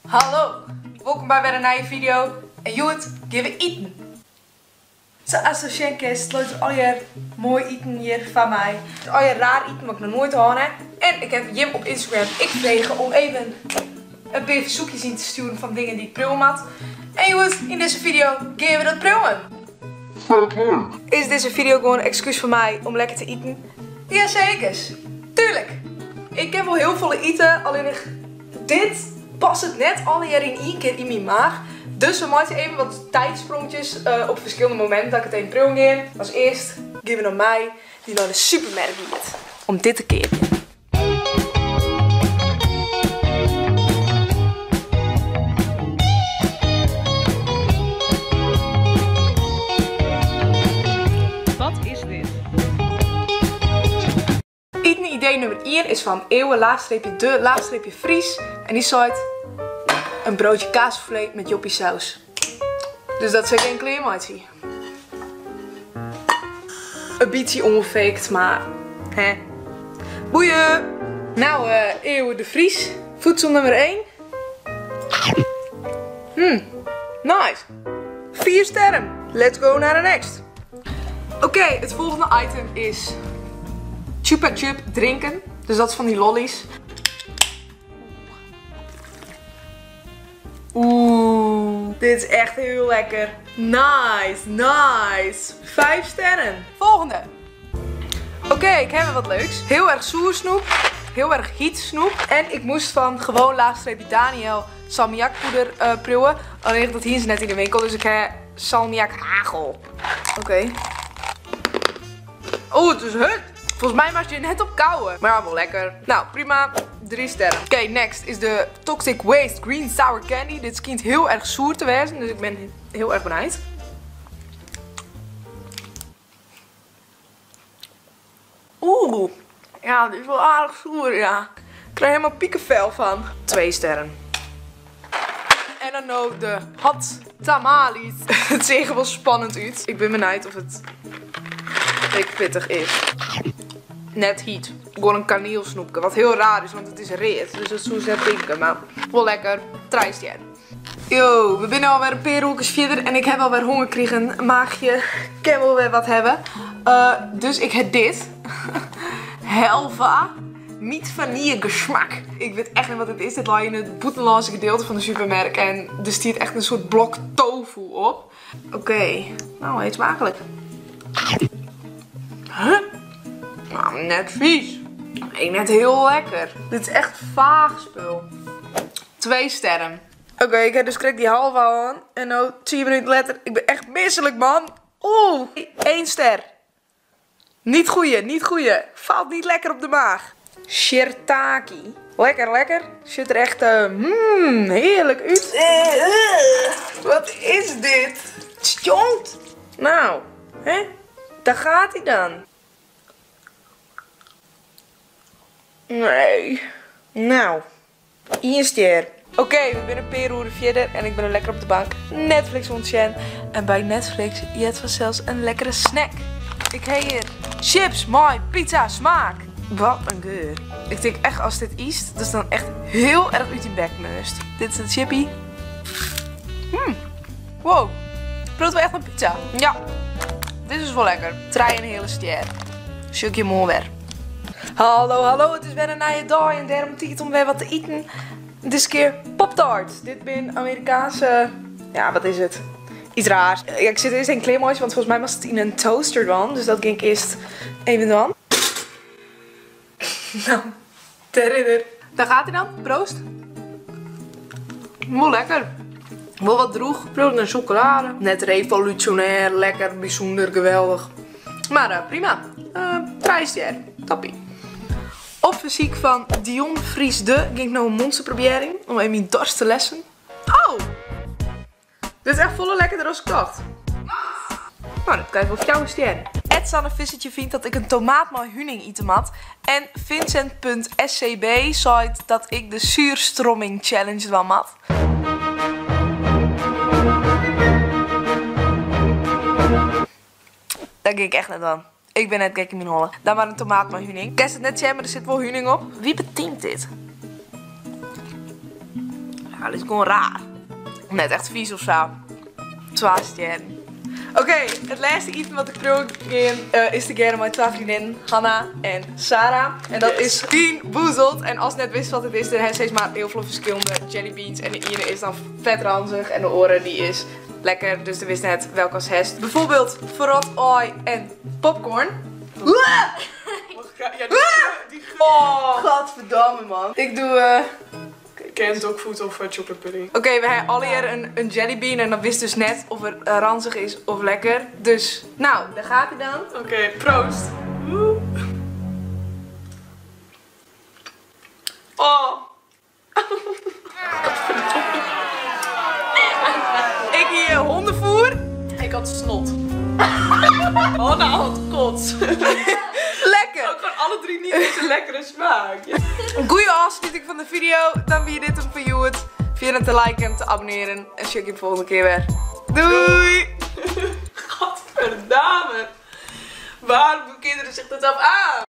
Hallo, welkom bij weer een nieuwe video. En Joet, gaan we eten. Zoals je schenkt, leuk al je mooi eten hier van mij. Al je raar eten wat ik nog nooit had. En ik heb Jim op Instagram gekregen om even een paar verzoekjes in te sturen van dingen die ik pruimen had. En Joet, in deze video gaan we dat pruimen. Is deze video gewoon een excuus voor mij om lekker te eten? Jazeker, tuurlijk. Ik heb wel heel veel eten, alleen dit past het net alweer in één keer in mijn maag. Dus we maken even wat tijdsprongjes op verschillende momenten dat ik het even pruimen ga. Als eerst gaan we naar mij die naar de supermarkt gaat om dit te keren. Wat is dit? Eten idee nummer 1 is van Eeuwen, laagstreepje de, laagstreepje Fries. En die zei een broodje kaasvlees met joppie saus. Dus dat is geen kleermaatje. Een beetje onfaked, maar hè. Boeien! Nou, Eeuwen de Fries. Voedsel nummer 1. Nice. 4 sterren. Let's go naar de next. Oké, het volgende item is Chupa Chup drinken. Dus dat is van die lollies. Oeh, dit is echt heel lekker. Nice, nice. 5 sterren. Volgende. Oké, ik heb wat leuks. Heel erg zoer snoep. Heel erg heat snoep. En ik moest van gewoon laagstreepje Daniel salmiakpoeder pruimen. Alleen dat hier is net in de winkel, dus ik heb salmiak hagel. Oké. Oh, het is hut. Volgens mij was je net op kouwen. Maar ja, wel lekker. Nou, prima. 3 sterren. Oké, next is de Toxic Waste Green Sour Candy. Dit schijnt heel erg zoer te wezen, dus ik ben heel erg benieuwd. Oeh. Ja, dit is wel aardig zoer, ja. Ik krijg helemaal piekenvel van. 2 sterren. En dan ook de hot tamales. Het ziet er wel spannend uit. Ik ben benieuwd of het pittig is. Net heat. Gewoon een kaneelsnoepje. Wat heel raar is, want het is reet. Dus dat zou ze denken. Maar wel lekker. 3 sterren. Yo, we zijn alweer een paar hoekjes verder. En ik heb alweer honger gekregen. Maagje. Ik kan wel weer wat hebben. Dus ik heb dit. Helva. Met vanille gesmak. Ik weet echt niet wat het is. Dit lag in het boetenloze gedeelte van de supermarkt. En er staat echt een soort blok tofu op. Oké. Nou, eet smakelijk. Huh? Nou, net vies. Nee, net heel lekker. Dit is echt vaag spul. 2 sterren. Oké, ik heb dus kreeg die halve aan. En nou 10 minuten later. Ik ben echt misselijk, man. Oeh, 1 ster. Niet goeie, niet goeie. Valt niet lekker op de maag. Shirataki. Lekker, lekker. Ziet er echt heerlijk uit. Wat is dit? Het stonkt. Nou, hè? Daar gaat hij dan. Nee. Nou. 1 ster. Oké, we zijn een paar uur verder en ik ben er lekker op de bank. Netflix ontzettend. En bij Netflix je hebt zelfs een lekkere snack. Ik heb hier chips, mooi, pizza, smaak. Wat een geur. Ik denk echt als dit is, dat is dan echt heel erg uit die bek must. Dit is een chippy. Wow. Proeven we echt een pizza? Ja. Dit is wel lekker. Draai een hele ster. Stukje mooi weer. Hallo, hallo. Het is weer een nieuwe dag en daarom tijd om weer wat te eten. Dit keer Pop-Tarts. Dit ben Amerikaanse... Ja, wat is het? Iets raars. Ja, ik zit eerst in een kleermaatje, want volgens mij was het in een toaster dan. Dus dat ging ik eerst even dan. Nou, ter ridder. Daar gaat hij dan. Proost. Wel lekker. Wel wat droeg. Brood en chocolade. Net revolutionair, lekker, bijzonder, geweldig. Maar prima. 3 ster. Toppie. Op fysiek van Dion Fries de ging ik nou een monsterprobering. Om even mijn dorst te lessen. Oh! Dit is echt volle lekkerder als ik dacht. Nou, dat krijg ik wel 4 sterren. Ed Sanne Vissetje vindt dat ik een tomaat met huning eten had. En Vincent.scb zei dat ik de zuurstromming challenge wel had. Dat ging ik echt net aan. Ik ben net gek in mijn holle. Dan maar een tomaat met huning. Kijk het net zeggen, maar er zit wel huning op. Wie beteemt dit? dat is gewoon raar. Net echt vies of zo. 12 sterren. Oké, het laatste item wat ik probeer is te geren met 2 vriendinnen, Hanna en Sarah. En dat is Bean Boozled. En als je net wist wat het is, dan heeft steeds maar heel veel verschillende jelly beans. En de ene is dan vet ranzig en de oren die is lekker. Dus je wist net welke als hest. Bijvoorbeeld verrot oi en popcorn. Oh, godverdamme man. Ik doe Canned dogfood of chocolate pudding. Oké, we hebben alle hier een jellybean en dan wist dus net of het ranzig is of lekker. Dus, nou, daar gaat hij dan. Oké, proost. Oh. Ik hier hondenvoer. Ik had snot. Oh, nou had kots. Lekker. Ook gewoon alle 3 niet eens een lekkere smaak. Goeie afsluiting van de video. Dan wie dit hem voor jou het. Vergeet te liken en te abonneren. En check je de volgende keer weer. Doei. Godverdamme. Waarom doen kinderen zich dat zelf aan?